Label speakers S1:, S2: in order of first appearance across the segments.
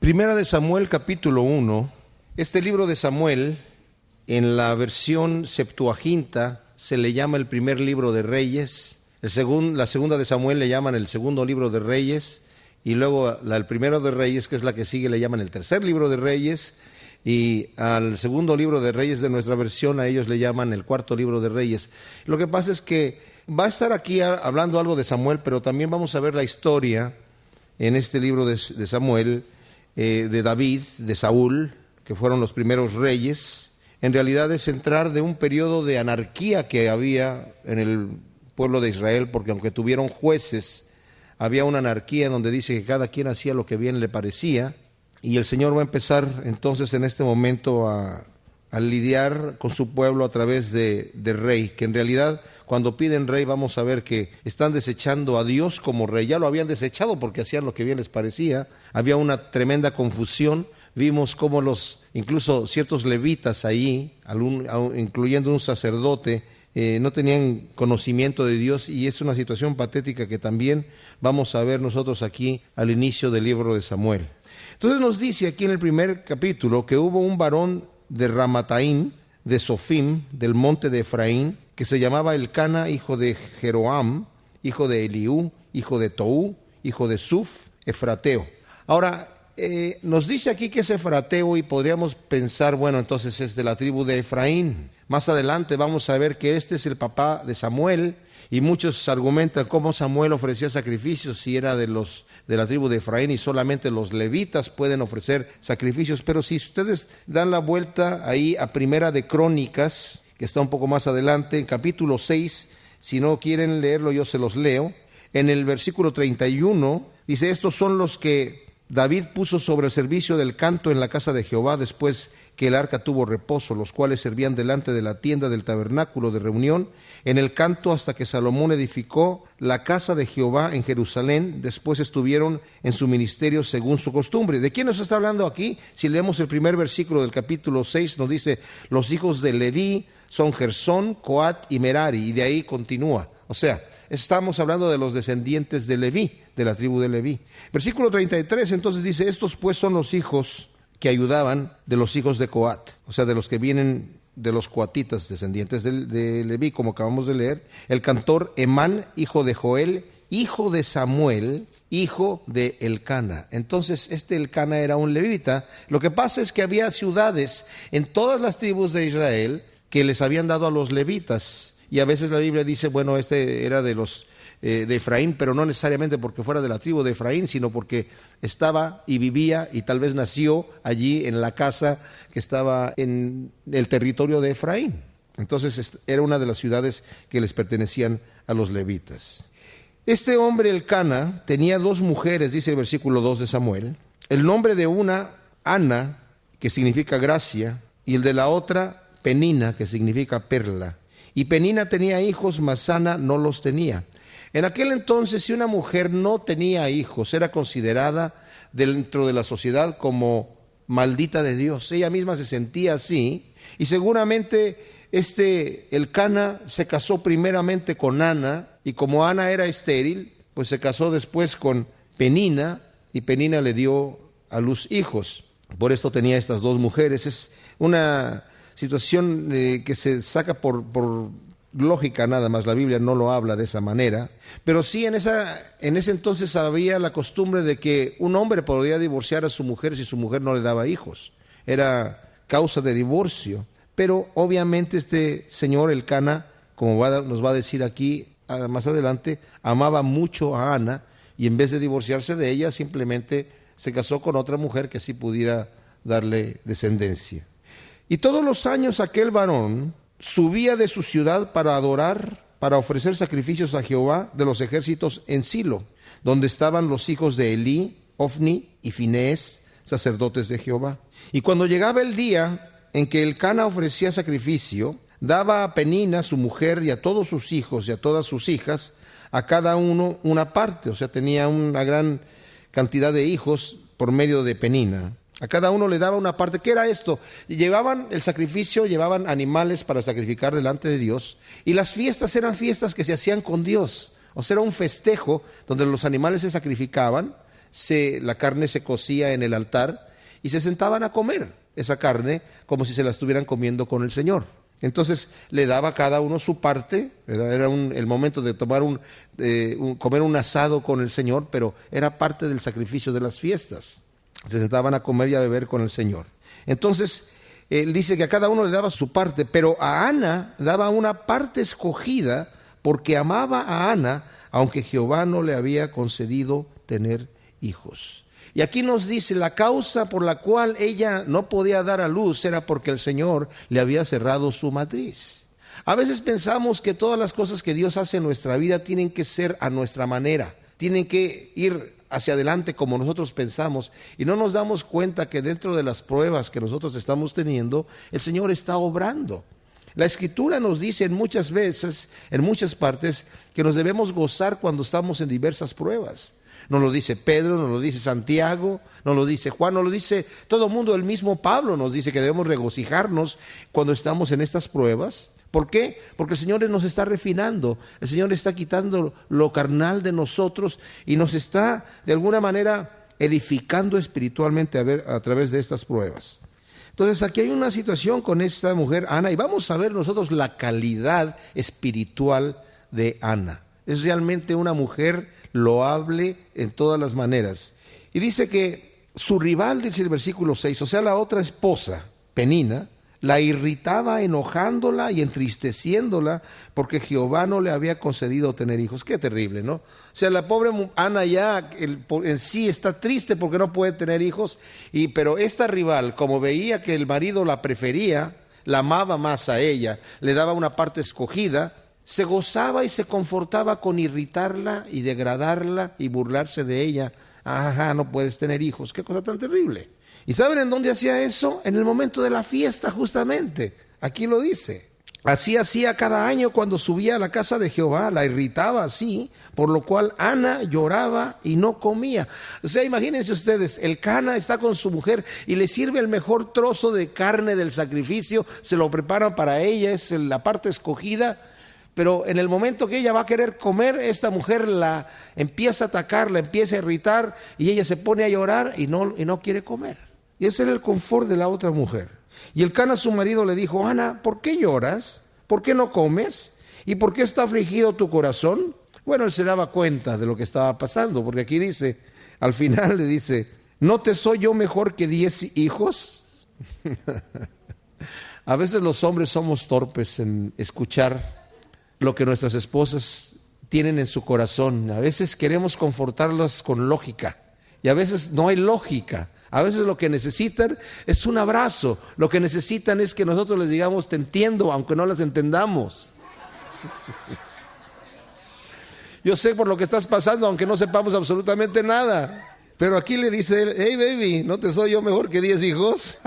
S1: Primera de Samuel, capítulo 1. Este libro de Samuel, en la versión Septuaginta, se le llama el primer libro de Reyes. La segunda de Samuel le llaman el segundo libro de Reyes. Y luego el primero de Reyes, que es la que sigue, le llaman el tercer libro de Reyes. Y al segundo libro de Reyes de nuestra versión, a ellos le llaman el cuarto libro de Reyes. Lo que pasa es que va a estar aquí hablando algo de Samuel, pero también vamos a ver la historia en este libro de Samuel, de David, de Saúl, que fueron los primeros reyes. En realidad es entrar de un periodo de anarquía que había en el pueblo de Israel, porque aunque tuvieron jueces, había una anarquía donde dice que cada quien hacía lo que bien le parecía. Y el Señor va a empezar entonces en este momento a lidiar con su pueblo a través de rey, que en realidad cuando piden rey vamos a ver que están desechando a Dios como rey. Ya lo habían desechado porque hacían lo que bien les parecía. Había una tremenda confusión. Vimos cómo incluso ciertos levitas ahí, incluyendo un sacerdote, no tenían conocimiento de Dios, y es una situación patética que también vamos a ver nosotros aquí al inicio del libro de Samuel. Entonces nos dice aquí en el primer capítulo que hubo un varón de Ramataim, de Sofim, del monte de Efraín, que se llamaba Elcana, hijo de Jeroam, hijo de Eliú, hijo de Toú, hijo de Suf, efrateo. Ahora, nos dice aquí que es efrateo y podríamos pensar, bueno, entonces es de la tribu de Efraín. Más adelante vamos a ver que este es el papá de Samuel, y muchos argumentan cómo Samuel ofrecía sacrificios si era de la tribu de Efraín y solamente los levitas pueden ofrecer sacrificios. Pero si ustedes dan la vuelta ahí a Primera de Crónicas, que está un poco más adelante, en capítulo 6, si no quieren leerlo yo se los leo, en el versículo 31, dice: estos son los que David puso sobre el servicio del canto en la casa de Jehová después que el arca tuvo reposo, los cuales servían delante de la tienda del tabernáculo de reunión en el canto hasta que Salomón edificó la casa de Jehová en Jerusalén. Después estuvieron en su ministerio según su costumbre. ¿De quién nos está hablando aquí? Si leemos el primer versículo del capítulo 6, nos dice: los hijos de Leví son Gersón, Coat y Merari, y de ahí continúa. O sea, estamos hablando de los descendientes de Leví, de la tribu de Leví. Versículo 33 entonces dice: estos pues son los hijos que ayudaban de los hijos de Coat, o sea, de los que vienen de los coatitas, descendientes de Leví, como acabamos de leer. El cantor Emán, hijo de Joel, hijo de Samuel, hijo de Elcana. Entonces Elcana era un levita. Lo que pasa es que había ciudades en todas las tribus de Israel que les habían dado a los levitas, y a veces la Biblia dice, bueno, era de los de Efraín, pero no necesariamente porque fuera de la tribu de Efraín, sino porque estaba y vivía y tal vez nació allí en la casa que estaba en el territorio de Efraín. Entonces era una de las ciudades que les pertenecían a los levitas. Este hombre Elcana tenía dos mujeres, dice el versículo 2 de Samuel. El nombre de una, Ana, que significa gracia, y el de la otra, Penina, que significa perla. Y Penina tenía hijos, mas Ana no los tenía. En aquel entonces, si una mujer no tenía hijos, era considerada dentro de la sociedad como maldita de Dios. Ella misma se sentía así, y seguramente Elcana se casó primeramente con Ana, y como Ana era estéril, pues se casó después con Penina, y Penina le dio a luz hijos. Por esto tenía estas dos mujeres. Es una situación que se saca por lógica nada más. La Biblia no lo habla de esa manera, pero sí en ese entonces había la costumbre de que un hombre podía divorciar a su mujer si su mujer no le daba hijos. Era causa de divorcio. Pero obviamente este señor Elcana, como nos va a decir aquí más adelante, amaba mucho a Ana, y en vez de divorciarse de ella, simplemente se casó con otra mujer que así pudiera darle descendencia. Y todos los años aquel varón subía de su ciudad para adorar, para ofrecer sacrificios a Jehová de los ejércitos en Silo, donde estaban los hijos de Elí, Ofni y Finés, sacerdotes de Jehová. Y cuando llegaba el día en que Elcana ofrecía sacrificio, daba a Penina, su mujer, y a todos sus hijos y a todas sus hijas, a cada uno una parte. O sea, tenía una gran cantidad de hijos por medio de Penina. A cada uno le daba una parte. ¿Qué era esto? Llevaban el sacrificio, llevaban animales para sacrificar delante de Dios, y las fiestas eran fiestas que se hacían con Dios. O sea, era un festejo donde los animales se sacrificaban, la carne se cocía en el altar y se sentaban a comer esa carne como si se la estuvieran comiendo con el Señor. Entonces le daba a cada uno su parte, era el momento de tomar comer un asado con el Señor, pero era parte del sacrificio de las fiestas. Se sentaban a comer y a beber con el Señor. Entonces, él dice que a cada uno le daba su parte, pero a Ana daba una parte escogida porque amaba a Ana, aunque Jehová no le había concedido tener hijos. Y aquí nos dice, la causa por la cual ella no podía dar a luz era porque el Señor le había cerrado su matriz. A veces pensamos que todas las cosas que Dios hace en nuestra vida tienen que ser a nuestra manera, tienen que ir hacia adelante como nosotros pensamos, y no nos damos cuenta que dentro de las pruebas que nosotros estamos teniendo, el Señor está obrando. La Escritura nos dice muchas veces, en muchas partes, que nos debemos gozar cuando estamos en diversas pruebas. Nos lo dice Pedro, nos lo dice Santiago, nos lo dice Juan, nos lo dice todo el mundo. El mismo Pablo nos dice que debemos regocijarnos cuando estamos en estas pruebas. ¿Por qué? Porque el Señor nos está refinando, el Señor está quitando lo carnal de nosotros y nos está de alguna manera edificando espiritualmente a través de estas pruebas. Entonces aquí hay una situación con esta mujer Ana y vamos a ver nosotros la calidad espiritual de Ana. Es realmente una mujer loable en todas las maneras. Y dice que su rival, dice el versículo 6, o sea, la otra esposa, Penina, la irritaba enojándola y entristeciéndola porque Jehová no le había concedido tener hijos. Qué terrible, ¿no? O sea, la pobre Ana ya en sí está triste porque no puede tener hijos, pero esta rival, como veía que el marido la prefería, la amaba más a ella, le daba una parte escogida, se gozaba y se confortaba con irritarla y degradarla y burlarse de ella. Ajá, no puedes tener hijos. Qué cosa tan terrible. ¿Y saben en dónde hacía eso? En el momento de la fiesta, justamente. Aquí lo dice. Así hacía cada año cuando subía a la casa de Jehová, la irritaba así, por lo cual Ana lloraba y no comía. O sea, imagínense ustedes, el Cana está con su mujer y le sirve el mejor trozo de carne del sacrificio, se lo preparan para ella, es la parte escogida, pero en el momento que ella va a querer comer, esta mujer la empieza a atacar, la empieza a irritar y ella se pone a llorar y no quiere comer. Y ese era el confort de la otra mujer. Y el Cana, su marido, le dijo: Ana, ¿por qué lloras? ¿Por qué no comes? ¿Y por qué está afligido tu corazón? Bueno, él se daba cuenta de lo que estaba pasando, porque aquí dice, al final le dice: ¿no te soy yo mejor que 10 hijos? A veces los hombres somos torpes en escuchar lo que nuestras esposas tienen en su corazón. A veces queremos confortarlas con lógica y a veces no hay lógica. A veces lo que necesitan es un abrazo, lo que necesitan es que nosotros les digamos: te entiendo, aunque no las entendamos. Yo sé por lo que estás pasando, aunque no sepamos absolutamente nada. Pero aquí le dice él: hey baby, ¿no te soy yo mejor que 10 hijos?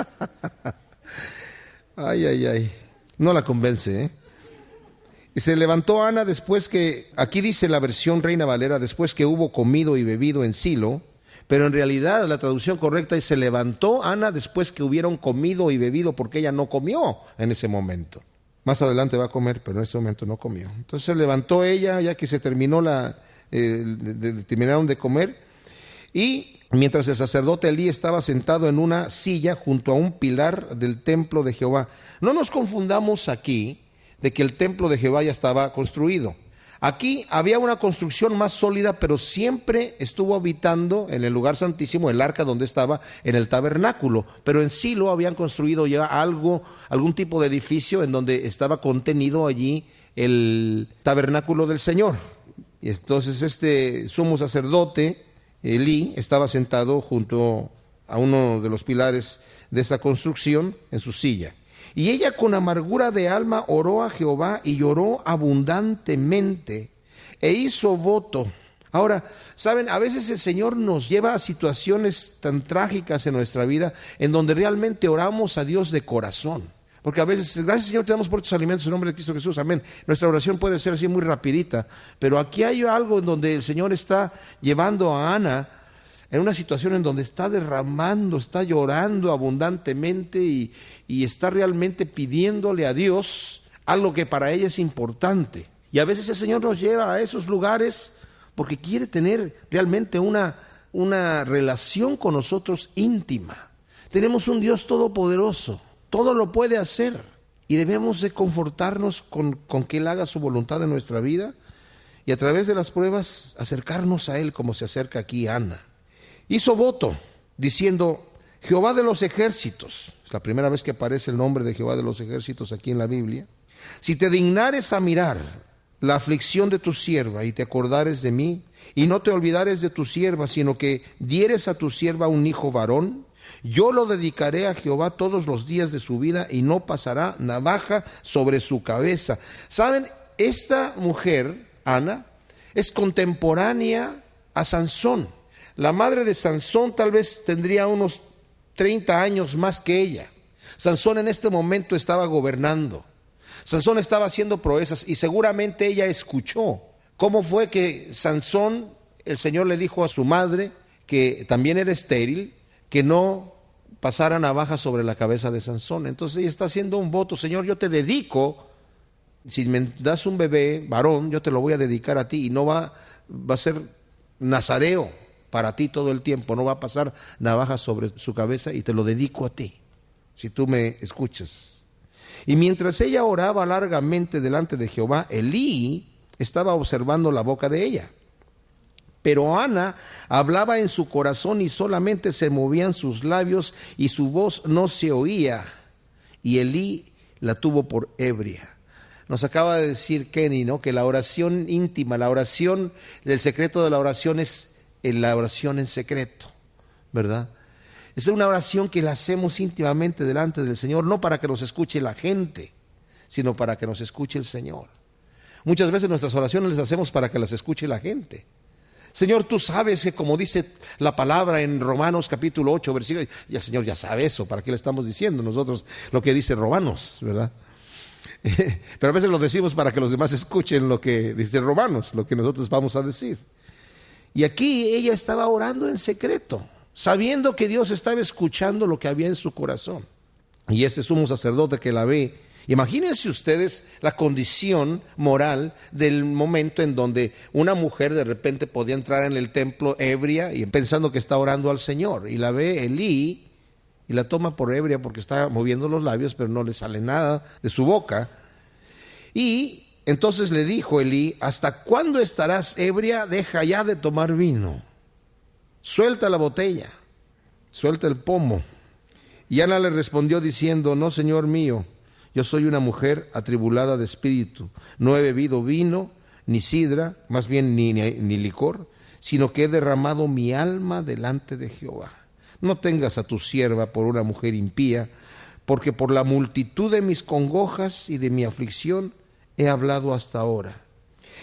S1: Ay. No la convence, ¿eh? Y se levantó Ana después que, aquí dice la versión Reina Valera, después que hubo comido y bebido en Silo. Pero en realidad la traducción correcta es: se levantó Ana después que hubieron comido y bebido, porque ella no comió en ese momento. Más adelante va a comer, pero en ese momento no comió. Entonces se levantó ella, ya que se terminó terminaron de comer, y mientras el sacerdote Elí estaba sentado en una silla junto a un pilar del templo de Jehová. No nos confundamos aquí de que el templo de Jehová ya estaba construido. Aquí había una construcción más sólida, pero siempre estuvo habitando en el lugar santísimo el arca donde estaba en el tabernáculo. Pero en Silo habían construido ya algún tipo de edificio en donde estaba contenido allí el tabernáculo del Señor. Y entonces este sumo sacerdote, Elí, estaba sentado junto a uno de los pilares de esta construcción en su silla. Y ella con amargura de alma oró a Jehová y lloró abundantemente e hizo voto. Ahora, ¿saben? A veces el Señor nos lleva a situaciones tan trágicas en nuestra vida en donde realmente oramos a Dios de corazón. Porque a veces, gracias Señor, te damos por tus alimentos en nombre de Cristo Jesús, amén. Nuestra oración puede ser así muy rapidita, pero aquí hay algo en donde el Señor está llevando a Ana en una situación en donde está derramando, está llorando abundantemente y está realmente pidiéndole a Dios algo que para ella es importante. Y a veces el Señor nos lleva a esos lugares porque quiere tener realmente una una relación con nosotros íntima. Tenemos un Dios todopoderoso, todo lo puede hacer, y debemos de confortarnos con que Él haga su voluntad en nuestra vida, y a través de las pruebas acercarnos a Él como se acerca aquí Ana. Hizo voto diciendo: Jehová de los ejércitos, es la primera vez que aparece el nombre de Jehová de los ejércitos aquí en la Biblia, si te dignares a mirar la aflicción de tu sierva y te acordares de mí, y no te olvidares de tu sierva, sino que dieres a tu sierva un hijo varón, yo lo dedicaré a Jehová todos los días de su vida, y no pasará navaja sobre su cabeza. ¿Saben? Esta mujer, Ana, es contemporánea a Sansón. La madre de Sansón tal vez tendría unos 30 años más que ella. Sansón en este momento estaba gobernando. Sansón estaba haciendo proezas, y seguramente ella escuchó cómo fue que Sansón, el Señor le dijo a su madre, que también era estéril, que no pasara navaja sobre la cabeza de Sansón. Entonces ella está haciendo un voto: Señor, yo te dedico, si me das un bebé varón, yo te lo voy a dedicar a ti, y no va a ser nazareo para ti todo el tiempo, no va a pasar navaja sobre su cabeza, y te lo dedico a ti, si tú me escuchas. Y mientras ella oraba largamente delante de Jehová, Elí estaba observando la boca de ella. Pero Ana hablaba en su corazón, y solamente se movían sus labios, y su voz no se oía. Y Elí la tuvo por ebria. Nos acaba de decir Kenny, ¿no?, que la oración íntima, la oración, el secreto de la oración es la oración en secreto, ¿verdad? Es una oración que la hacemos íntimamente delante del Señor, no para que nos escuche la gente, sino para que nos escuche el Señor. Muchas veces nuestras oraciones las hacemos para que las escuche la gente. Señor, tú sabes que, como dice la palabra en Romanos capítulo 8, versículo, ya Señor, ya sabe eso, ¿para qué le estamos diciendo nosotros lo que dice Romanos, verdad? Pero a veces lo decimos para que los demás escuchen lo que dice Romanos, lo que nosotros vamos a decir. Y aquí ella estaba orando en secreto, sabiendo que Dios estaba escuchando lo que había en su corazón. Y este sumo sacerdote que la ve, imagínense ustedes la condición moral del momento en donde una mujer de repente podía entrar en el templo ebria y pensando que está orando al Señor, y la ve Elí y la toma por ebria porque está moviendo los labios, pero no le sale nada de su boca. Y entonces le dijo Elí: ¿hasta cuándo estarás ebria? Deja ya de tomar vino. Suelta la botella, suelta el pomo. Y Ana le respondió diciendo: no, Señor mío, yo soy una mujer atribulada de espíritu. No he bebido vino, ni sidra, más bien ni licor, sino que he derramado mi alma delante de Jehová. No tengas a tu sierva por una mujer impía, porque por la multitud de mis congojas y de mi aflicción he hablado hasta ahora.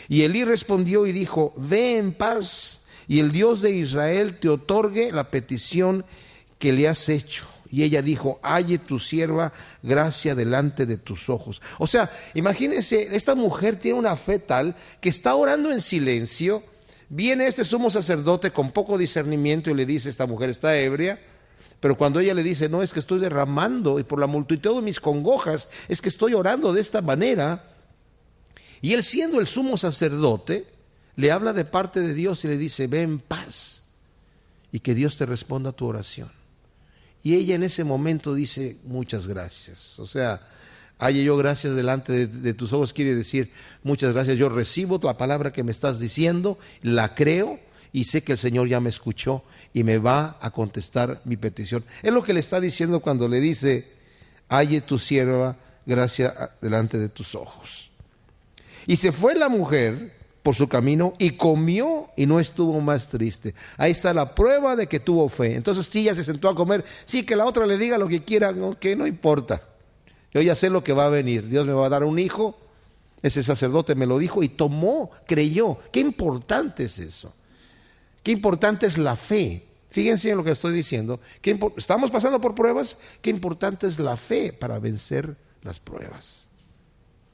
S1: Y Elí respondió y dijo: ve en paz, y el Dios de Israel te otorgue la petición que le has hecho. Y ella dijo: halle tu sierva gracia delante de tus ojos. O sea, imagínense, esta mujer tiene una fe tal que está orando en silencio. Viene este sumo sacerdote con poco discernimiento y le dice: esta mujer está ebria. Pero cuando ella le dice: no, es que estoy derramando, y por la multitud de mis congojas es que estoy orando de esta manera. Y él, siendo el sumo sacerdote, le habla de parte de Dios y le dice: ve en paz, y que Dios te responda a tu oración. Y ella en ese momento dice: muchas gracias. O sea, halle yo gracias delante de tus ojos, quiere decir: muchas gracias, yo recibo la palabra que me estás diciendo, la creo, y sé que el Señor ya me escuchó y me va a contestar mi petición. Es lo que le está diciendo cuando le dice: halle tu sierva gracia delante de tus ojos. Y se fue la mujer por su camino y comió, y no estuvo más triste. Ahí está la prueba de que tuvo fe. Entonces sí, ya se sentó a comer. Sí, que la otra le diga lo que quiera, no, que no importa. Yo ya sé lo que va a venir. Dios me va a dar un hijo. Ese sacerdote me lo dijo y tomó, creyó. Qué importante es eso. Qué importante es la fe. Fíjense en lo que estoy diciendo. Estamos pasando por pruebas. Qué importante es la fe para vencer las pruebas.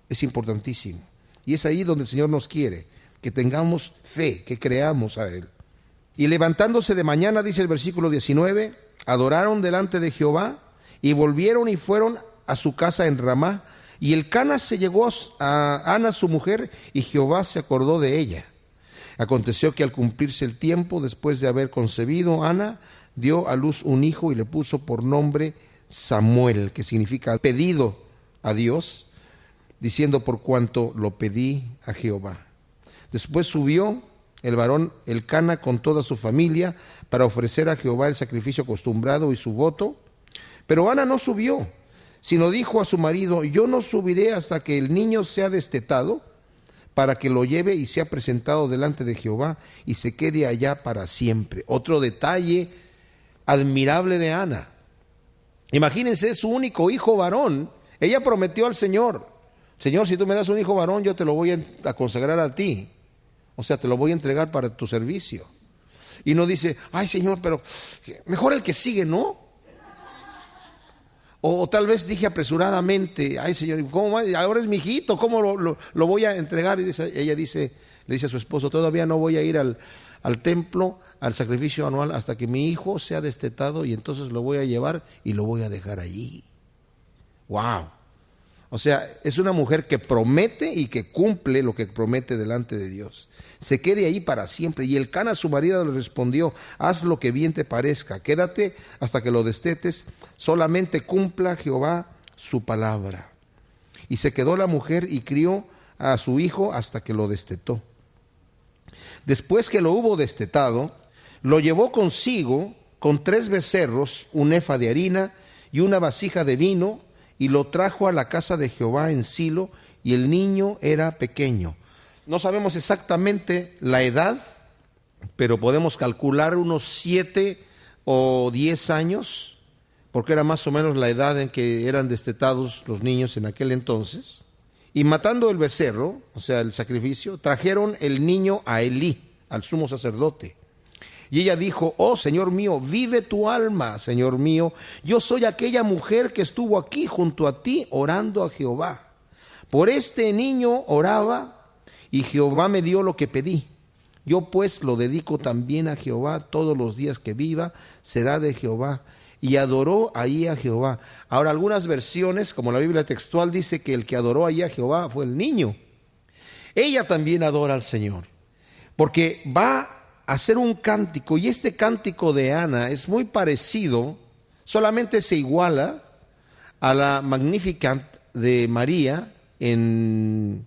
S1: Es importantísimo. Y es ahí donde el Señor nos quiere, que tengamos fe, que creamos a Él. Y levantándose de mañana, dice el versículo 19, adoraron delante de Jehová y volvieron y fueron a su casa en Ramá. Y Elcana se llegó a Ana su mujer, y Jehová se acordó de ella. Aconteció que al cumplirse el tiempo, después de haber concebido, Ana dio a luz un hijo y le puso por nombre Samuel, que significa pedido a Dios, diciendo: por cuanto lo pedí a Jehová. Después subió el varón Elcana con toda su familia para ofrecer a Jehová el sacrificio acostumbrado y su voto. Pero Ana no subió, sino dijo a su marido: yo no subiré hasta que el niño sea destetado, para que lo lleve y sea presentado delante de Jehová y se quede allá para siempre. Otro detalle admirable de Ana. Imagínense, su único hijo varón. Ella prometió al Señor: Señor, si tú me das un hijo varón, yo te lo voy a consagrar a ti. O sea, te lo voy a entregar para tu servicio. Y no dice: ay, Señor, pero mejor el que sigue, ¿no? O tal vez dije apresuradamente: ay, Señor, ¿cómo? Ahora es mi hijito, ¿cómo lo voy a entregar? Y ella le dice a su esposo: todavía no voy a ir al templo, al sacrificio anual, hasta que mi hijo sea destetado, y entonces lo voy a llevar y lo voy a dejar allí. ¡Wow! O sea, es una mujer que promete y que cumple lo que promete delante de Dios. Se quede ahí para siempre. Y Elcana, su marido, le respondió: haz lo que bien te parezca, quédate hasta que lo destetes, solamente cumpla Jehová su palabra. Y se quedó la mujer y crió a su hijo hasta que lo destetó. Después que lo hubo destetado, lo llevó consigo con 3 becerros, un efa de harina y una vasija de vino, y lo trajo a la casa de Jehová en Silo, y el niño era pequeño. No sabemos exactamente la edad, pero podemos calcular unos 7 o 10 años, porque era más o menos la edad en que eran destetados los niños en aquel entonces. Y matando el becerro, o sea, el sacrificio, trajeron el niño a Elí, al sumo sacerdote. Y ella dijo: oh, Señor mío, vive tu alma, Señor mío, yo soy aquella mujer que estuvo aquí junto a ti orando a Jehová. Por este niño oraba, y Jehová me dio lo que pedí. Yo pues lo dedico también a Jehová, todos los días que viva será de Jehová. Y adoró ahí a Jehová. Ahora, algunas versiones, como la Biblia textual, dice que el que adoró ahí a Jehová fue el niño. Ella también adora al Señor, porque va hacer un cántico, y este cántico de Ana es muy parecido, solamente se iguala a la Magnificat de María en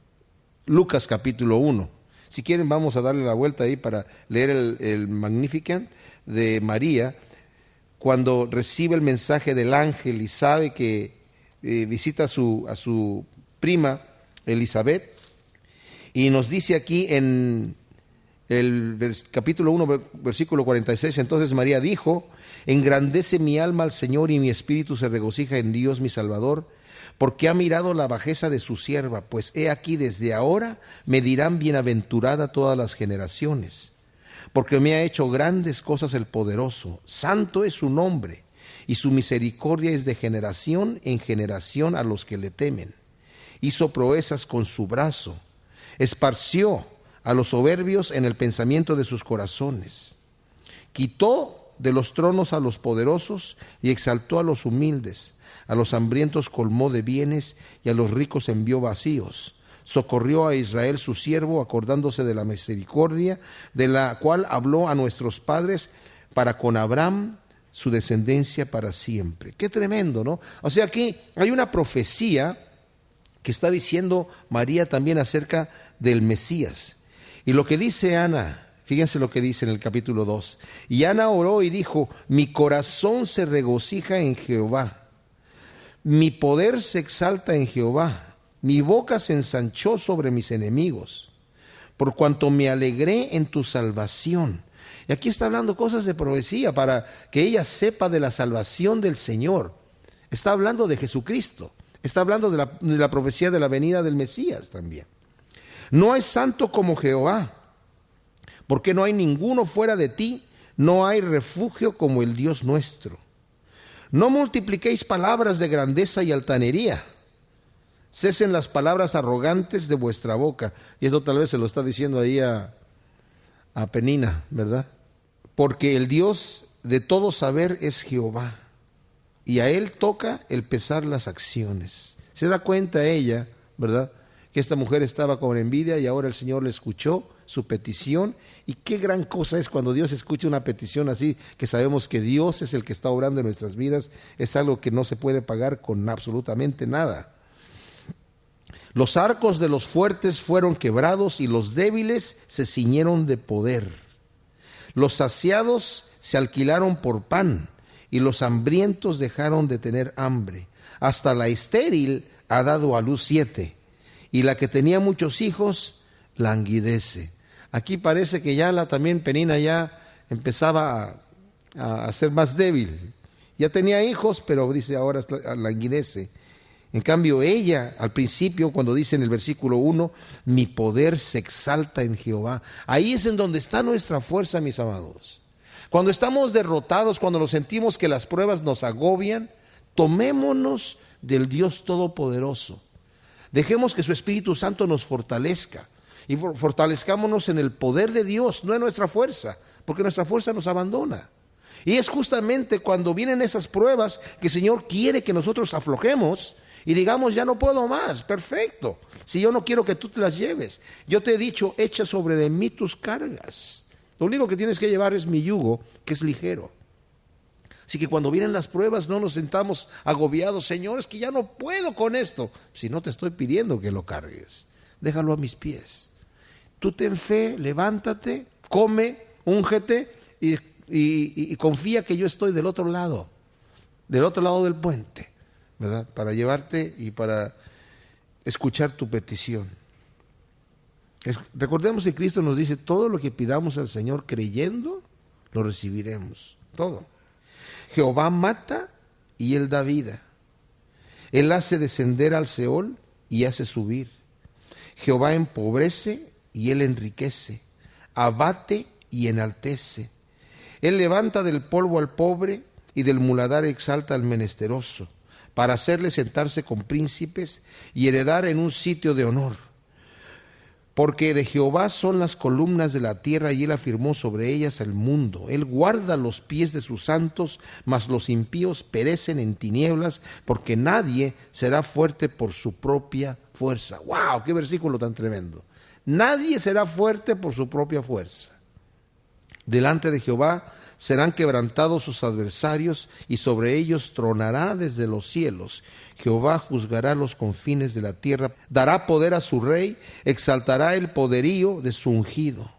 S1: Lucas capítulo 1. Si quieren, vamos a darle la vuelta ahí para leer el Magnificat de María, cuando recibe el mensaje del ángel y sabe que visita a su prima Elizabeth. Y nos dice aquí en el capítulo 1, versículo 46, entonces María dijo: engrandece mi alma al Señor, y mi espíritu se regocija en Dios mi Salvador, porque ha mirado la bajeza de su sierva, pues he aquí desde ahora me dirán bienaventurada todas las generaciones, porque me ha hecho grandes cosas el poderoso, santo es su nombre, y su misericordia es de generación en generación a los que le temen. Hizo proezas con su brazo, esparció a los soberbios en el pensamiento de sus corazones. Quitó de los tronos a los poderosos y exaltó a los humildes. A los hambrientos colmó de bienes y a los ricos envió vacíos. Socorrió a Israel su siervo, acordándose de la misericordia, de la cual habló a nuestros padres, para con Abraham su descendencia para siempre. Qué tremendo, ¿no? O sea, aquí hay una profecía que está diciendo María también acerca del Mesías. Y lo que dice Ana, fíjense lo que dice en el capítulo 2. Y Ana oró y dijo: mi corazón se regocija en Jehová, mi poder se exalta en Jehová, mi boca se ensanchó sobre mis enemigos, por cuanto me alegré en tu salvación. Y aquí está hablando cosas de profecía para que ella sepa de la salvación del Señor. Está hablando de Jesucristo, está hablando de la profecía de la venida del Mesías también. No hay santo como Jehová, porque no hay ninguno fuera de ti, no hay refugio como el Dios nuestro. No multipliquéis palabras de grandeza y altanería, cesen las palabras arrogantes de vuestra boca. Y eso tal vez se lo está diciendo ahí a Penina, ¿verdad? Porque el Dios de todo saber es Jehová, y a él toca el pesar las acciones. Se da cuenta ella, ¿verdad?, que esta mujer estaba con envidia y ahora el Señor le escuchó su petición. Y qué gran cosa es cuando Dios escucha una petición así, que sabemos que Dios es el que está obrando en nuestras vidas. Es algo que no se puede pagar con absolutamente nada. Los arcos de los fuertes fueron quebrados y los débiles se ciñeron de poder. Los saciados se alquilaron por pan y los hambrientos dejaron de tener hambre. Hasta la estéril ha dado a luz 7 y la que tenía muchos hijos languidece. Aquí parece que ya también Penina ya empezaba a ser más débil. Ya tenía hijos, pero dice ahora languidece. En cambio ella, al principio, cuando dice en el versículo 1, mi poder se exalta en Jehová. Ahí es en donde está nuestra fuerza, mis amados. Cuando estamos derrotados, cuando nos sentimos que las pruebas nos agobian, tomémonos del Dios Todopoderoso. Dejemos que su Espíritu Santo nos fortalezca. Y fortalezcámonos en el poder de Dios, no en nuestra fuerza, porque nuestra fuerza nos abandona. Y es justamente cuando vienen esas pruebas que el Señor quiere que nosotros aflojemos y digamos, ya no puedo más, perfecto. Si yo no quiero que tú te las lleves. Yo te he dicho, echa sobre de mí tus cargas. Lo único que tienes que llevar es mi yugo, que es ligero. Así que cuando vienen las pruebas no nos sentamos agobiados, Señor, es que ya no puedo con esto. Si no te estoy pidiendo que lo cargues, déjalo a mis pies. Tú ten fe, levántate, come, úngete y confía que yo estoy del otro lado del puente, ¿verdad? Para llevarte y para escuchar tu petición. Recordemos que Cristo nos dice, todo lo que pidamos al Señor creyendo, lo recibiremos, todo. Jehová mata y Él da vida. Él hace descender al Seol y hace subir. Jehová empobrece y Él enriquece. Abate y enaltece. Él levanta del polvo al pobre y del muladar exalta al menesteroso, para hacerle sentarse con príncipes y heredar en un sitio de honor. Porque de Jehová son las columnas de la tierra y Él afirmó sobre ellas el mundo. Él guarda los pies de sus santos, mas los impíos perecen en tinieblas, porque nadie será fuerte por su propia fuerza. ¡Wow! ¡Qué versículo tan tremendo! Nadie será fuerte por su propia fuerza. Delante de Jehová serán quebrantados sus adversarios y sobre ellos tronará desde los cielos. Jehová juzgará los confines de la tierra, dará poder a su rey, exaltará el poderío de su ungido.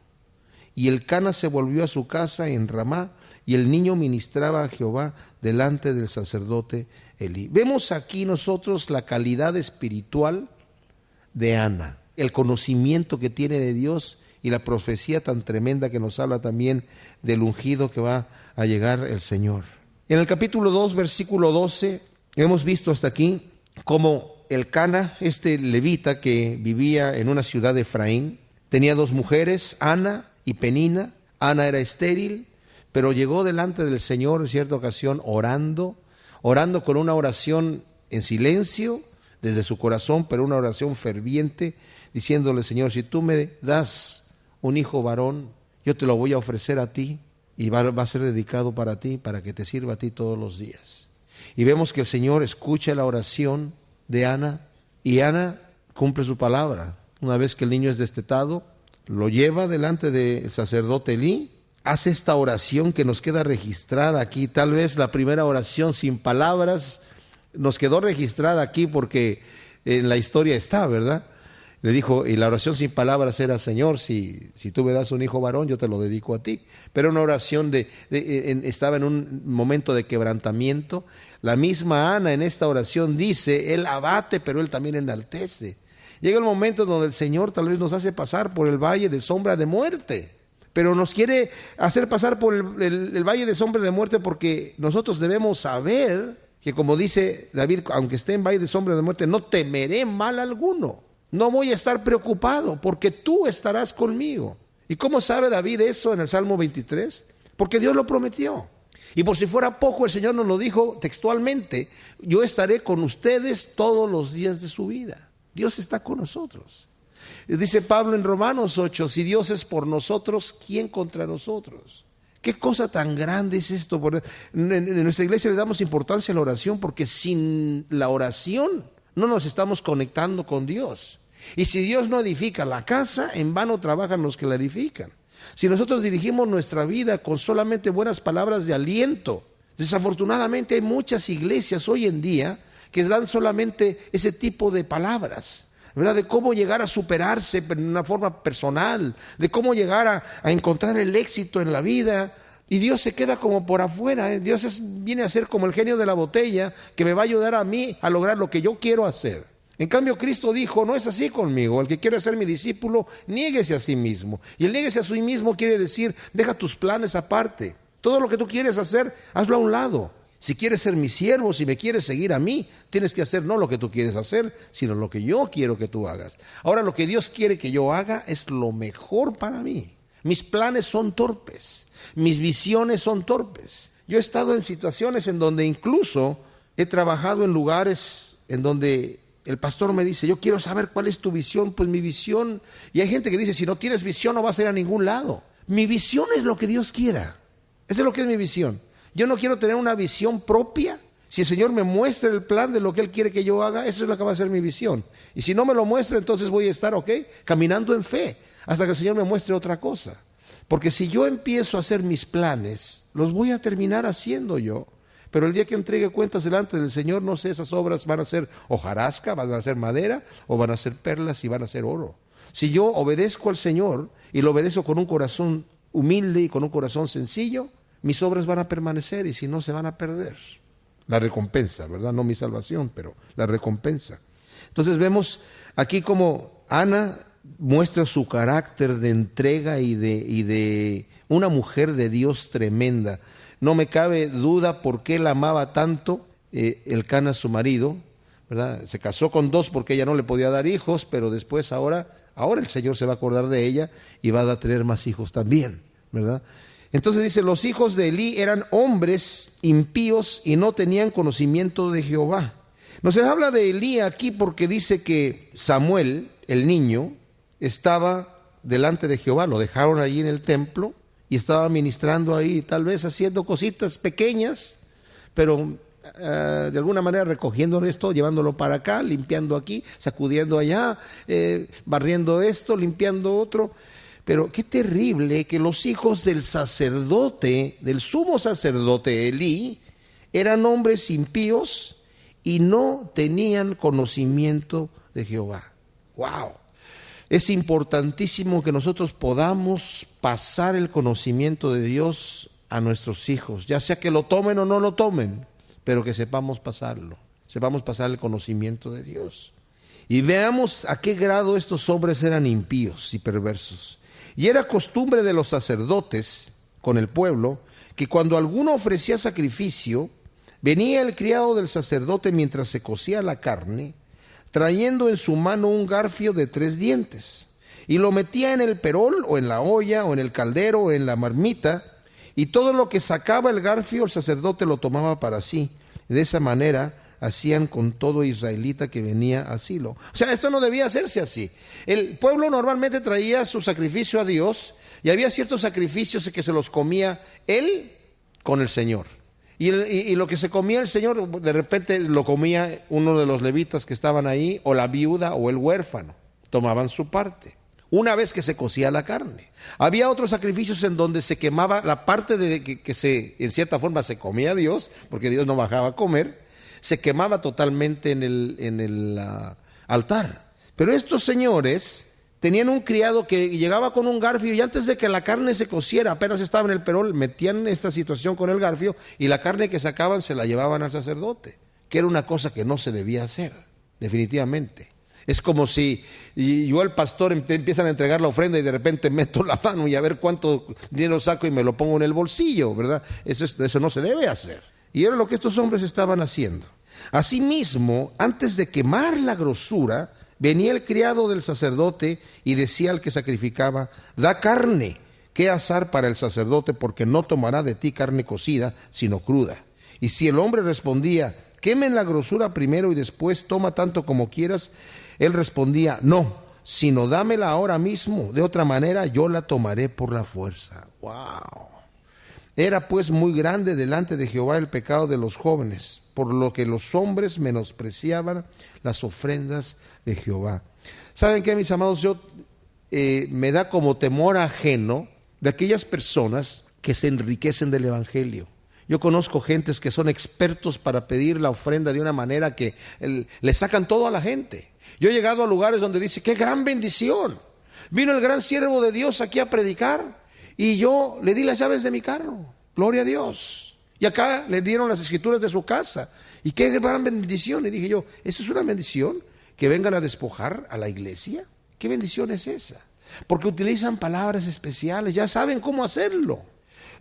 S1: Y Elcana se volvió a su casa en Ramá, y el niño ministraba a Jehová delante del sacerdote Elí. Vemos aquí nosotros la calidad espiritual de Ana, el conocimiento que tiene de Dios y la profecía tan tremenda que nos habla también del ungido que va a llegar el Señor. En el capítulo 2, versículo 12, hemos visto hasta aquí cómo Elcana, este levita que vivía en una ciudad de Efraín, tenía dos mujeres, Ana y Penina. Ana era estéril, pero llegó delante del Señor en cierta ocasión orando con una oración en silencio desde su corazón, pero una oración ferviente, diciéndole, Señor, si tú me das un hijo varón, yo te lo voy a ofrecer a ti y va a ser dedicado para ti, para que te sirva a ti todos los días. Y vemos que el Señor escucha la oración de Ana y Ana cumple su palabra. Una vez que el niño es destetado, lo lleva delante del sacerdote Elí, hace esta oración que nos queda registrada aquí. Tal vez la primera oración sin palabras nos quedó registrada aquí porque en la historia está, ¿verdad? Le dijo, y la oración sin palabras era, Señor, si tú me das un hijo varón, yo te lo dedico a ti. Pero una oración estaba en un momento de quebrantamiento. La misma Ana en esta oración dice, Él abate, pero Él también enaltece. Llega el momento donde el Señor tal vez nos hace pasar por el valle de sombra de muerte, pero nos quiere hacer pasar por el valle de sombra de muerte porque nosotros debemos saber que, como dice David, aunque esté en valle de sombra de muerte, no temeré mal alguno. No voy a estar preocupado porque tú estarás conmigo. ¿Y cómo sabe David eso en el Salmo 23? Porque Dios lo prometió. Y por si fuera poco, el Señor nos lo dijo textualmente, yo estaré con ustedes todos los días de su vida. Dios está con nosotros. Dice Pablo en Romanos 8, si Dios es por nosotros, ¿quién contra nosotros? ¿Qué cosa tan grande es esto? En nuestra iglesia le damos importancia a la oración porque sin la oración no nos estamos conectando con Dios. Y si Dios no edifica la casa, en vano trabajan los que la edifican. Si nosotros dirigimos nuestra vida con solamente buenas palabras de aliento, desafortunadamente hay muchas iglesias hoy en día que dan solamente ese tipo de palabras, ¿verdad? De cómo llegar a superarse en una forma personal, de cómo llegar a encontrar el éxito en la vida. Y Dios se queda como por afuera, ¿eh? Dios viene a ser como el genio de la botella que me va a ayudar a mí a lograr lo que yo quiero hacer. En cambio, Cristo dijo, no es así conmigo. El que quiere ser mi discípulo, niéguese a sí mismo. Y el niéguese a sí mismo quiere decir, deja tus planes aparte. Todo lo que tú quieres hacer, hazlo a un lado. Si quieres ser mi siervo, si me quieres seguir a mí, tienes que hacer no lo que tú quieres hacer, sino lo que yo quiero que tú hagas. Ahora, lo que Dios quiere que yo haga es lo mejor para mí. Mis planes son torpes. Mis visiones son torpes. Yo he estado en situaciones en donde incluso he trabajado en lugares en donde el pastor me dice, yo quiero saber cuál es tu visión. Pues mi visión, y hay gente que dice, si no tienes visión no vas a ir a ningún lado. Mi visión es lo que Dios quiera. Eso es lo que es mi visión. Yo no quiero tener una visión propia. Si el Señor me muestra el plan de lo que Él quiere que yo haga, eso es lo que va a ser mi visión. Y si no me lo muestra, entonces voy a estar, caminando en fe, hasta que el Señor me muestre otra cosa. Porque si yo empiezo a hacer mis planes, los voy a terminar haciendo yo. Pero el día que entregue cuentas delante del Señor, no sé, esas obras van a ser hojarasca, van a ser madera, o van a ser perlas y van a ser oro. Si yo obedezco al Señor y lo obedezco con un corazón humilde y con un corazón sencillo, mis obras van a permanecer y si no, se van a perder. La recompensa, ¿verdad? No mi salvación, pero la recompensa. Entonces vemos aquí como Ana muestra su carácter de entrega y de una mujer de Dios tremenda. No me cabe duda por qué la amaba tanto Elcana, su marido, ¿verdad? Se casó con dos porque ella no le podía dar hijos, pero después ahora el Señor se va a acordar de ella y va a tener más hijos también, ¿verdad? Entonces dice, los hijos de Elí eran hombres impíos y no tenían conocimiento de Jehová. No se habla de Elí aquí porque dice que Samuel, el niño, estaba delante de Jehová, lo dejaron allí en el templo y estaba ministrando ahí, tal vez haciendo cositas pequeñas, pero de alguna manera recogiendo esto, llevándolo para acá, limpiando aquí, sacudiendo allá, barriendo esto, limpiando otro. Pero qué terrible que los hijos del sacerdote, del sumo sacerdote Elí, eran hombres impíos y no tenían conocimiento de Jehová. ¡Wow! Es importantísimo que nosotros podamos pasar el conocimiento de Dios a nuestros hijos, ya sea que lo tomen o no lo tomen, pero que sepamos pasarlo, sepamos pasar el conocimiento de Dios. Y veamos a qué grado estos hombres eran impíos y perversos. Y era costumbre de los sacerdotes con el pueblo que cuando alguno ofrecía sacrificio, venía el criado del sacerdote mientras se cocía la carne, trayendo en su mano un garfio de 3 dientes, y lo metía en el perol, o en la olla, o en el caldero, o en la marmita, y todo lo que sacaba el garfio, el sacerdote lo tomaba para sí. De esa manera hacían con todo israelita que venía a Silo. O sea, esto no debía hacerse así. El pueblo normalmente traía su sacrificio a Dios, y había ciertos sacrificios que se los comía él con el Señor. Y lo que se comía el Señor, de repente lo comía uno de los levitas que estaban ahí, o la viuda, o el huérfano. Tomaban su parte. Una vez que se cocía la carne. Había otros sacrificios en donde se quemaba la parte de que se, en cierta forma se comía a Dios, porque Dios no bajaba a comer, se quemaba totalmente en el altar. Pero estos señores tenían un criado que llegaba con un garfio y antes de que la carne se cociera, apenas estaba en el perol, metían esta situación con el garfio y la carne que sacaban se la llevaban al sacerdote, que era una cosa que no se debía hacer, definitivamente. Es como si yo, el pastor, empiezan a entregar la ofrenda y de repente meto la mano y a ver cuánto dinero saco y me lo pongo en el bolsillo, ¿verdad? Eso no se debe hacer. Y era lo que estos hombres estaban haciendo. Asimismo, antes de quemar la grosura, venía el criado del sacerdote y decía al que sacrificaba, da carne que asar para el sacerdote, porque no tomará de ti carne cocida, sino cruda. Y si el hombre respondía, quemen la grosura primero y después toma tanto como quieras, él respondía, no, sino dámela ahora mismo, de otra manera yo la tomaré por la fuerza. ¡Wow! Era pues muy grande delante de Jehová el pecado de los jóvenes, por lo que los hombres menospreciaban las ofrendas de Jehová. ¿Saben qué, mis amados? Me da como temor ajeno de aquellas personas que se enriquecen del Evangelio. Yo conozco gentes que son expertos para pedir la ofrenda de una manera que le sacan todo a la gente. Yo he llegado a lugares donde dice, ¡qué gran bendición! Vino el gran siervo de Dios aquí a predicar y yo le di las llaves de mi carro. Gloria a Dios. Y acá le dieron las escrituras de su casa. Y qué gran bendición. Y dije yo, ¿eso es una bendición? ¿Que vengan a despojar a la iglesia? ¿Qué bendición es esa? Porque utilizan palabras especiales, ya saben cómo hacerlo.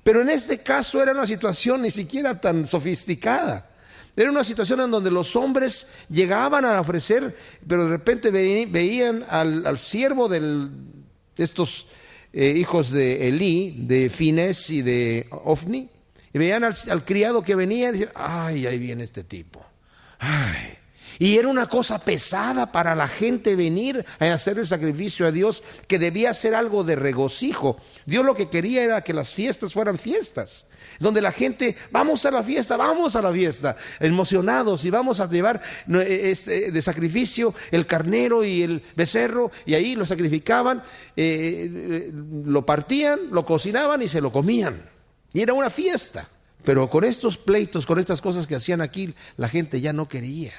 S1: Pero en este caso era una situación ni siquiera tan sofisticada. Era una situación en donde los hombres llegaban a ofrecer, pero de repente veían al siervo de estos hijos de Elí, de Finés y de Ofni, y veían al criado que venía y decían, ¡ay, ahí viene este tipo! ¡Ay! Y era una cosa pesada para la gente venir a hacer el sacrificio a Dios, que debía ser algo de regocijo. Dios lo que quería era que las fiestas fueran fiestas, donde la gente, vamos a la fiesta, emocionados, y vamos a llevar de sacrificio el carnero y el becerro, y ahí lo sacrificaban, lo partían, lo cocinaban y se lo comían. Y era una fiesta. Pero con estos pleitos, con estas cosas que hacían aquí, la gente ya no quería.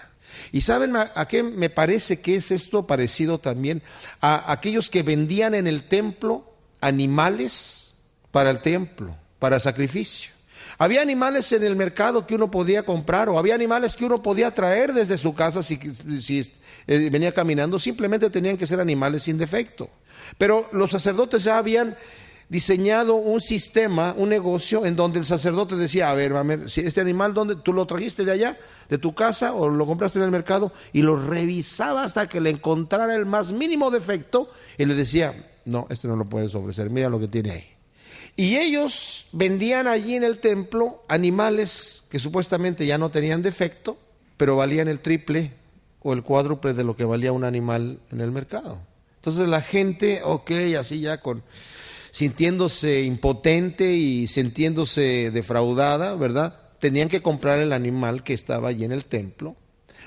S1: ¿Y saben a qué me parece que es esto parecido también? A aquellos que vendían en el templo animales para el templo, para sacrificio. Había animales en el mercado que uno podía comprar, o había animales que uno podía traer desde su casa si venía caminando. Simplemente tenían que ser animales sin defecto. Pero los sacerdotes ya habían diseñado un sistema, un negocio en donde el sacerdote decía, a ver, si este animal, ¿dónde tú lo trajiste de allá, de tu casa, o lo compraste en el mercado? Y lo revisaba hasta que le encontrara el más mínimo defecto y le decía, no, este no lo puedes ofrecer, mira lo que tiene ahí. Y ellos vendían allí en el templo animales que supuestamente ya no tenían defecto, pero valían el triple o el cuádruple de lo que valía un animal en el mercado. Entonces la gente, así ya sintiéndose impotente y sintiéndose defraudada, ¿verdad? Tenían que comprar el animal que estaba allí en el templo.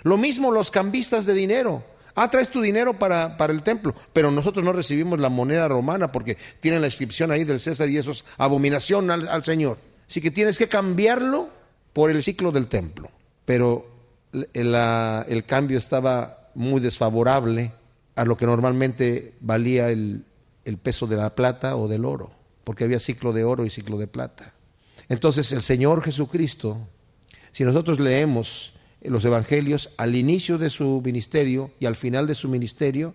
S1: Lo mismo los cambistas de dinero. Traes tu dinero para el templo, pero nosotros no recibimos la moneda romana porque tienen la inscripción ahí del César y eso es abominación al Señor. Así que tienes que cambiarlo por el ciclo del templo. Pero el cambio estaba muy desfavorable a lo que normalmente valía el peso de la plata o del oro, porque había ciclo de oro y ciclo de plata. Entonces el Señor Jesucristo, si nosotros leemos los evangelios, al inicio de su ministerio y al final de su ministerio,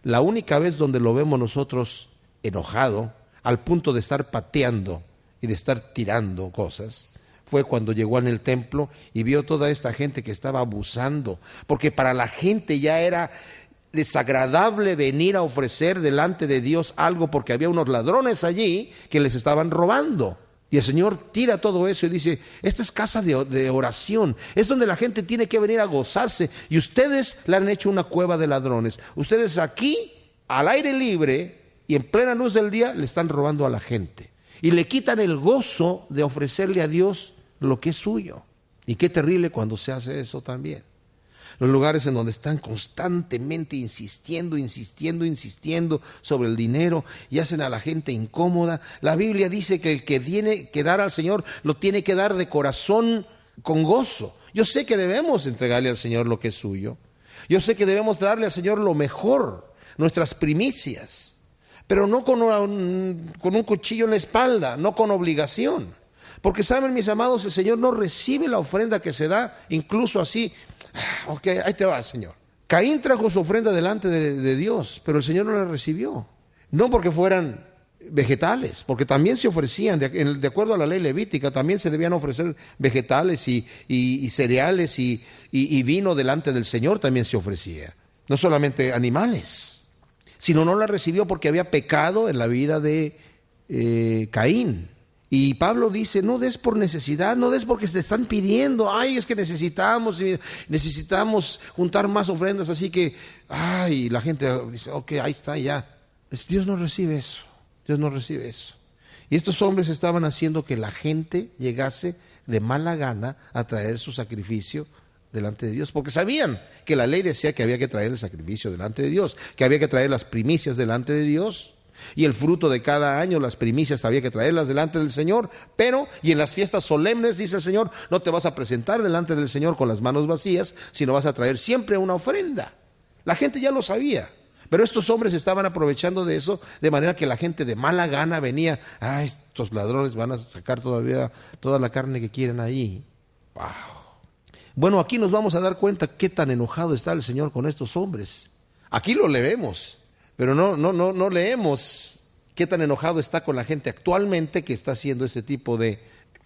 S1: la única vez donde lo vemos nosotros enojado, al punto de estar pateando y de estar tirando cosas, fue cuando llegó en el templo y vio toda esta gente que estaba abusando, porque para la gente ya era desagradable venir a ofrecer delante de Dios algo, porque había unos ladrones allí que les estaban robando. Y el Señor tira todo eso y dice, esta es casa de oración, es donde la gente tiene que venir a gozarse, y ustedes le han hecho una cueva de ladrones. Ustedes aquí, al aire libre y en plena luz del día, le están robando a la gente y le quitan el gozo de ofrecerle a Dios lo que es suyo. Y qué terrible cuando se hace eso también. Los lugares en donde están constantemente insistiendo sobre el dinero y hacen a la gente incómoda. La Biblia dice que el que tiene que dar al Señor lo tiene que dar de corazón, con gozo. Yo sé que debemos entregarle al Señor lo que es suyo. Yo sé que debemos darle al Señor lo mejor, nuestras primicias, pero no con un cuchillo en la espalda, no con obligación. Porque saben, mis amados, el Señor no recibe la ofrenda que se da incluso así. Ahí te va, Señor. Caín trajo su ofrenda delante de Dios, pero el Señor no la recibió. No porque fueran vegetales, porque también se ofrecían, de acuerdo a la ley levítica, también se debían ofrecer vegetales y cereales y vino delante del Señor también se ofrecía. No solamente animales, sino no la recibió porque había pecado en la vida de Caín. Y Pablo dice, no des por necesidad, no des porque te están pidiendo, es que necesitamos juntar más ofrendas, así que, la gente dice, ahí está ya. Dios no recibe eso, Dios no recibe eso. Y estos hombres estaban haciendo que la gente llegase de mala gana a traer su sacrificio delante de Dios, porque sabían que la ley decía que había que traer el sacrificio delante de Dios, que había que traer las primicias delante de Dios, y el fruto de cada año, las primicias, había que traerlas delante del Señor. Pero, y en las fiestas solemnes, dice el Señor, no te vas a presentar delante del Señor con las manos vacías, sino vas a traer siempre una ofrenda. La gente ya lo sabía, pero estos hombres estaban aprovechando de eso, de manera que la gente de mala gana venía: estos ladrones van a sacar todavía toda la carne que quieren ahí. Wow. Bueno, aquí nos vamos a dar cuenta qué tan enojado está el Señor con estos hombres. Aquí lo leemos, pero no leemos qué tan enojado está con la gente actualmente que está haciendo ese tipo de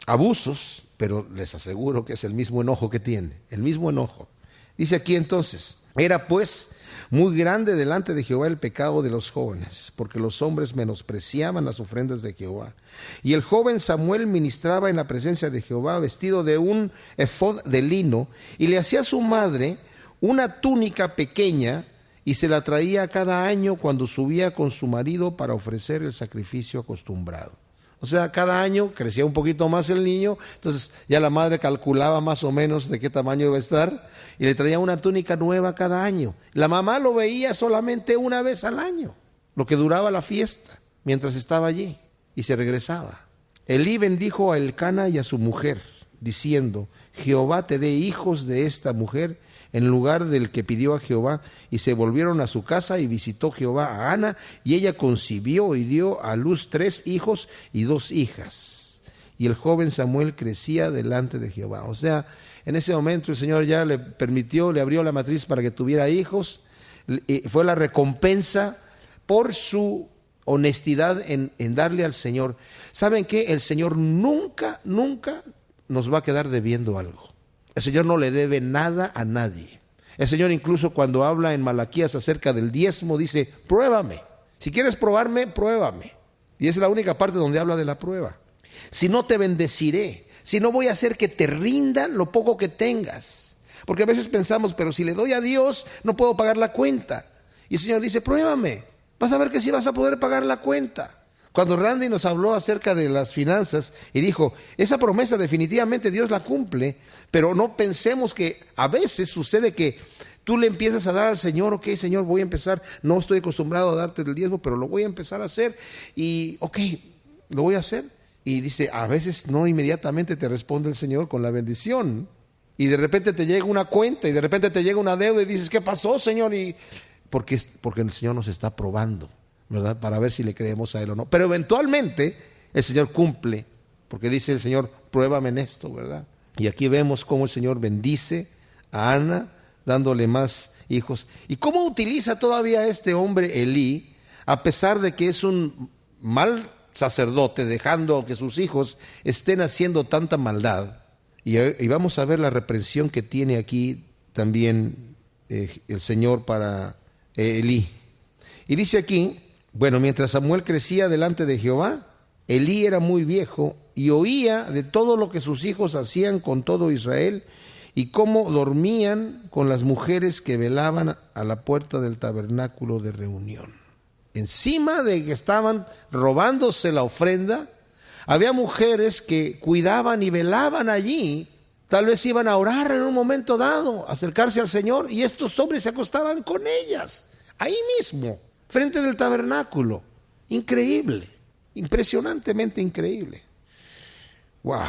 S1: abusos, pero les aseguro que es el mismo enojo que tiene, el mismo enojo. Dice aquí entonces: era pues muy grande delante de Jehová el pecado de los jóvenes, porque los hombres menospreciaban las ofrendas de Jehová. Y el joven Samuel ministraba en la presencia de Jehová vestido de un efod de lino, y le hacía a su madre una túnica pequeña, y se la traía cada año cuando subía con su marido para ofrecer el sacrificio acostumbrado. O sea, cada año crecía un poquito más el niño, entonces ya la madre calculaba más o menos de qué tamaño iba a estar, y le traía una túnica nueva cada año. La mamá lo veía solamente una vez al año, lo que duraba la fiesta, mientras estaba allí, y se regresaba. Elí bendijo a Elcana y a su mujer, diciendo: Jehová te dé hijos de esta mujer en lugar del que pidió a Jehová. Y se volvieron a su casa, y visitó Jehová a Ana, y ella concibió y dio a luz 3 hijos y 2 hijas. Y el joven Samuel crecía delante de Jehová. O sea, en ese momento el Señor ya le permitió, le abrió la matriz para que tuviera hijos. Y fue la recompensa por su honestidad en darle al Señor. ¿Saben qué? El Señor nunca nos va a quedar debiendo algo. El Señor no le debe nada a nadie. El Señor incluso cuando habla en Malaquías acerca del diezmo dice: pruébame. Si quieres probarme, pruébame. Y es la única parte donde habla de la prueba. Si no, te bendeciré. Si no, voy a hacer que te rinda lo poco que tengas. Porque a veces pensamos: pero si le doy a Dios, no puedo pagar la cuenta. Y el Señor dice: pruébame. Vas a ver que sí vas a poder pagar la cuenta. Cuando Randy nos habló acerca de las finanzas y dijo: esa promesa definitivamente Dios la cumple, pero no pensemos que a veces sucede que tú le empiezas a dar al Señor: ok, Señor, voy a empezar, no estoy acostumbrado a darte el diezmo, pero lo voy a empezar a hacer, y ok, lo voy a hacer. Y dice, a veces no inmediatamente te responde el Señor con la bendición, y de repente te llega una cuenta, y de repente te llega una deuda, y dices: ¿qué pasó, Señor? Y porque el Señor nos está probando, ¿verdad? Para ver si le creemos a Él o no. Pero eventualmente el Señor cumple, porque dice el Señor: pruébame en esto, ¿verdad? Y aquí vemos cómo el Señor bendice a Ana, dándole más hijos. Y cómo utiliza todavía a este hombre Elí, a pesar de que es un mal sacerdote, dejando que sus hijos estén haciendo tanta maldad. Y vamos a ver la reprensión que tiene aquí también el Señor para Elí. Y dice aquí: bueno, mientras Samuel crecía delante de Jehová, Elí era muy viejo y oía de todo lo que sus hijos hacían con todo Israel, y cómo dormían con las mujeres que velaban a la puerta del tabernáculo de reunión. Encima de que estaban robándose la ofrenda, había mujeres que cuidaban y velaban allí. Tal vez iban a orar en un momento dado, acercarse al Señor, y estos hombres se acostaban con ellas, ahí mismo, frente del tabernáculo. Increíble, impresionantemente increíble. Wow.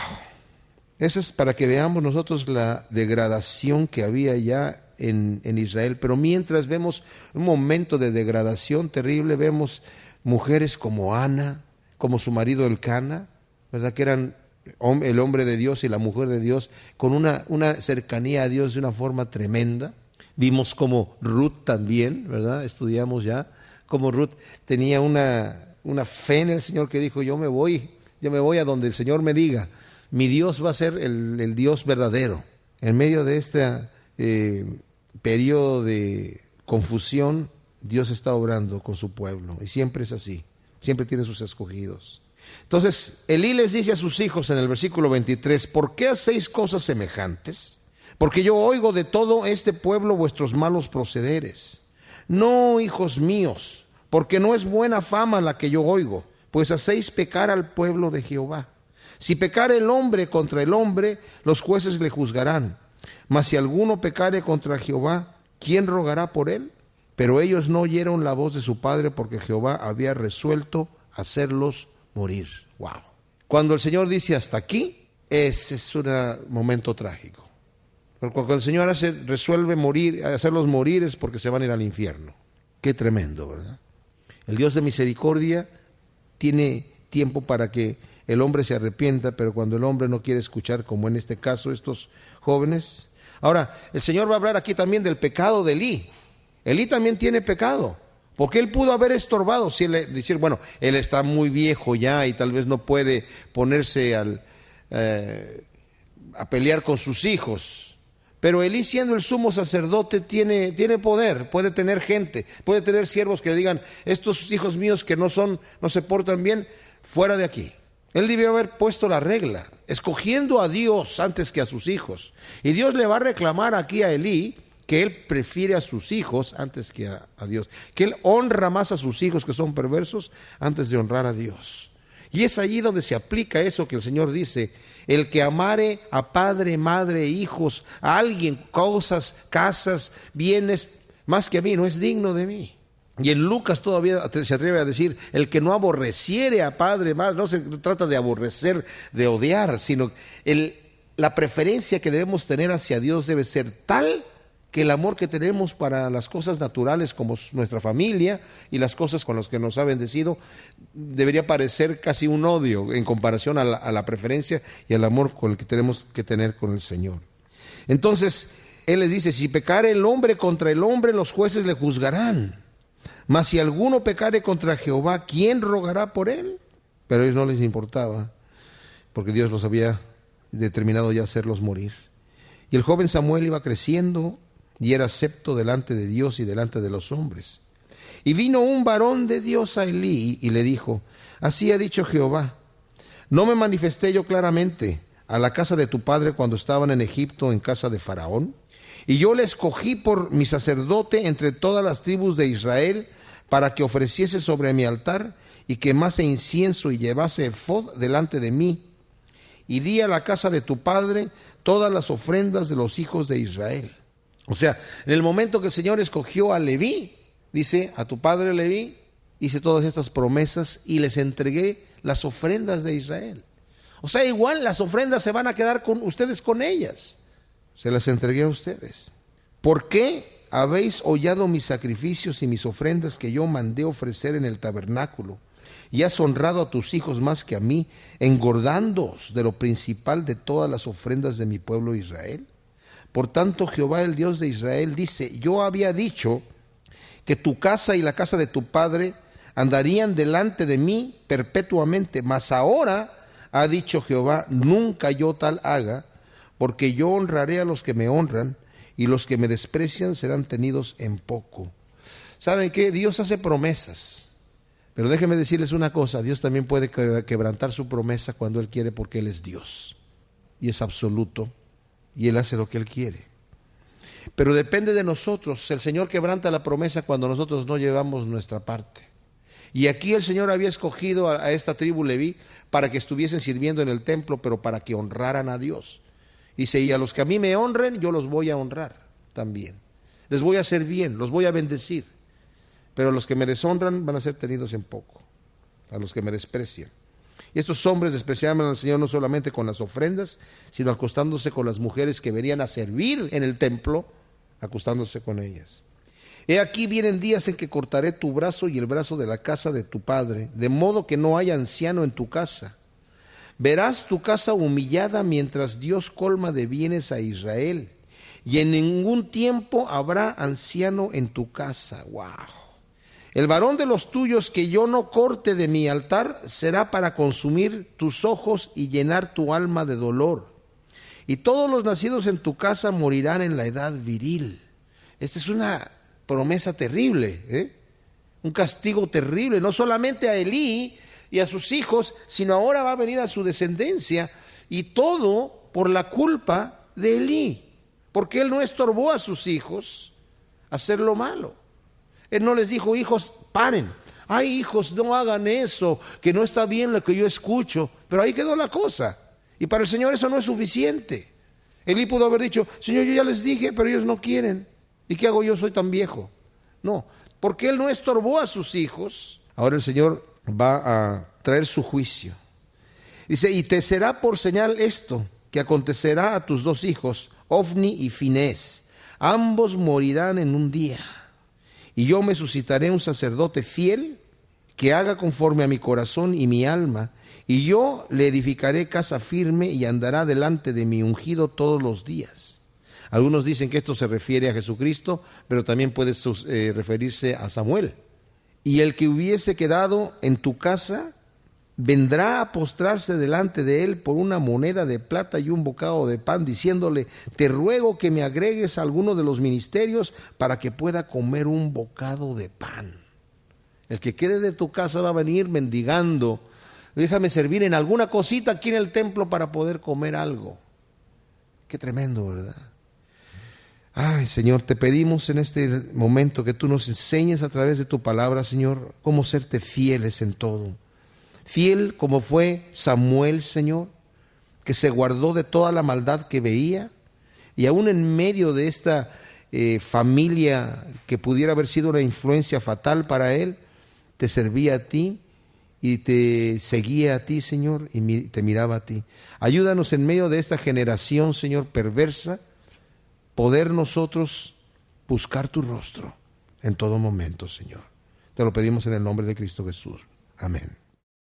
S1: Eso es para que veamos nosotros la degradación que había ya en Israel. Pero mientras vemos un momento de degradación terrible, vemos mujeres como Ana, como su marido Elcana, ¿verdad? Que eran el hombre de Dios y la mujer de Dios, con una cercanía a Dios de una forma tremenda. Vimos como Ruth también, ¿verdad? Estudiamos ya como Ruth tenía una fe en el Señor, que dijo: yo me voy a donde el Señor me diga. Mi Dios va a ser el Dios verdadero. En medio de este periodo de confusión, Dios está obrando con su pueblo, y siempre es así, siempre tiene sus escogidos. Entonces Elí les dice a sus hijos en el versículo 23: ¿por qué hacéis cosas semejantes? Porque yo oigo de todo este pueblo vuestros malos procederes. No, hijos míos, porque no es buena fama la que yo oigo, pues hacéis pecar al pueblo de Jehová. Si pecare el hombre contra el hombre, los jueces le juzgarán. Mas si alguno pecare contra Jehová, ¿quién rogará por él? Pero ellos no oyeron la voz de su padre, porque Jehová había resuelto hacerlos morir. Wow. Cuando el Señor dice hasta aquí, ese es un momento trágico. Porque cuando el Señor resuelve morir, hacerlos morir, es porque se van a ir al infierno. Qué tremendo, ¿verdad? El Dios de misericordia tiene tiempo para que el hombre se arrepienta, pero cuando el hombre no quiere escuchar, como en este caso estos jóvenes. Ahora, el Señor va a hablar aquí también del pecado de Elí. Elí también tiene pecado, porque él pudo haber estorbado, decir, bueno, él está muy viejo ya y tal vez no puede ponerse a pelear con sus hijos. Pero Elí, siendo el sumo sacerdote, tiene poder, puede tener gente, puede tener siervos que le digan, estos hijos míos que no se portan bien, fuera de aquí. Él debió haber puesto la regla, escogiendo a Dios antes que a sus hijos. Y Dios le va a reclamar aquí a Elí que él prefiere a sus hijos antes que a Dios, que él honra más a sus hijos que son perversos antes de honrar a Dios. Y es allí donde se aplica eso que el Señor dice: el que amare a padre, madre, hijos, a alguien, cosas, casas, bienes, más que a mí, no es digno de mí. Y en Lucas todavía se atreve a decir: el que no aborreciere a padre, madre. No se trata de aborrecer, de odiar, sino la preferencia que debemos tener hacia Dios debe ser tal que el amor que tenemos para las cosas naturales como nuestra familia y las cosas con las que nos ha bendecido debería parecer casi un odio en comparación a la preferencia y al amor con el que tenemos que tener con el Señor. Entonces, Él les dice: si pecare el hombre contra el hombre, los jueces le juzgarán. Mas si alguno pecare contra Jehová, ¿quién rogará por él? Pero a ellos no les importaba, porque Dios los había determinado ya hacerlos morir. Y el joven Samuel iba creciendo y era acepto delante de Dios y delante de los hombres. Y vino un varón de Dios a Elí y le dijo: así ha dicho Jehová, ¿no me manifesté yo claramente a la casa de tu padre cuando estaban en Egipto, en casa de Faraón? Y yo le escogí por mi sacerdote entre todas las tribus de Israel, para que ofreciese sobre mi altar y quemase incienso y llevase efod delante de mí. Y di a la casa de tu padre todas las ofrendas de los hijos de Israel. O sea, en el momento que el Señor escogió a Leví, dice: a tu padre Leví hice todas estas promesas y les entregué las ofrendas de Israel. O sea, igual las ofrendas se van a quedar con ustedes, con ellas. Se las entregué a ustedes. ¿Por qué habéis hollado mis sacrificios y mis ofrendas que yo mandé ofrecer en el tabernáculo? Y has honrado a tus hijos más que a mí, engordándoos de lo principal de todas las ofrendas de mi pueblo Israel. Por tanto, Jehová, el Dios de Israel, dice: yo había dicho que tu casa y la casa de tu padre andarían delante de mí perpetuamente, mas ahora ha dicho Jehová: nunca yo tal haga, porque yo honraré a los que me honran, y los que me desprecian serán tenidos en poco. ¿Saben qué? Dios hace promesas, pero déjenme decirles una cosa: Dios también puede quebrantar su promesa cuando Él quiere, porque Él es Dios y es absoluto y Él hace lo que Él quiere. Pero depende de nosotros. El Señor quebranta la promesa cuando nosotros no llevamos nuestra parte. Y aquí el Señor había escogido a esta tribu Leví para que estuviesen sirviendo en el templo, pero para que honraran a Dios. Dice: y a los que a mí me honren, yo los voy a honrar también. Les voy a hacer bien, los voy a bendecir. Pero a los que me deshonran van a ser tenidos en poco, a los que me desprecian. Y estos hombres despreciaban al Señor no solamente con las ofrendas, sino acostándose con las mujeres que venían a servir en el templo, acostándose con ellas. He aquí vienen días en que cortaré tu brazo y el brazo de la casa de tu padre, de modo que no haya anciano en tu casa. Verás tu casa humillada mientras Dios colma de bienes a Israel, y en ningún tiempo habrá anciano en tu casa. ¡Wow! El varón de los tuyos que yo no corte de mi altar será para consumir tus ojos y llenar tu alma de dolor. Y todos los nacidos en tu casa morirán en la edad viril. Esta es una promesa terrible, un castigo terrible, no solamente a Elí y a sus hijos, sino ahora va a venir a su descendencia, y todo por la culpa de Elí, porque él no estorbó a sus hijos hacer lo malo. Él no les dijo: hijos, paren, ay hijos, no hagan eso, que no está bien lo que yo escucho. Pero ahí quedó la cosa, y para el Señor eso no es suficiente. Elí pudo haber dicho, Señor, yo ya les dije, pero ellos no quieren. ¿Y qué hago yo? Soy tan viejo. No, porque él no estorbó a sus hijos. Ahora el Señor va a traer su juicio. Dice, y te será por señal esto, que acontecerá a tus dos hijos, Ofni y Finés. Ambos morirán en un día. Y yo me suscitaré un sacerdote fiel, que haga conforme a mi corazón y mi alma, y yo le edificaré casa firme y andará delante de mi ungido todos los días. Algunos dicen que esto se refiere a Jesucristo, pero también puede referirse a Samuel. Y el que hubiese quedado en tu casa vendrá a postrarse delante de él por una moneda de plata y un bocado de pan, diciéndole, te ruego que me agregues a alguno de los ministerios para que pueda comer un bocado de pan. El que quede de tu casa va a venir mendigando, déjame servir en alguna cosita aquí en el templo para poder comer algo. Qué tremendo, ¿verdad? Ay, Señor, te pedimos en este momento que tú nos enseñes a través de tu palabra, Señor, cómo serte fieles en todo. Fiel como fue Samuel, Señor, que se guardó de toda la maldad que veía, y aún en medio de esta familia que pudiera haber sido una influencia fatal para él, te servía a ti y te seguía a ti, Señor, y te miraba a ti. Ayúdanos en medio de esta generación, Señor, perversa, poder nosotros buscar tu rostro en todo momento, Señor. Te lo pedimos en el nombre de Cristo Jesús. Amén.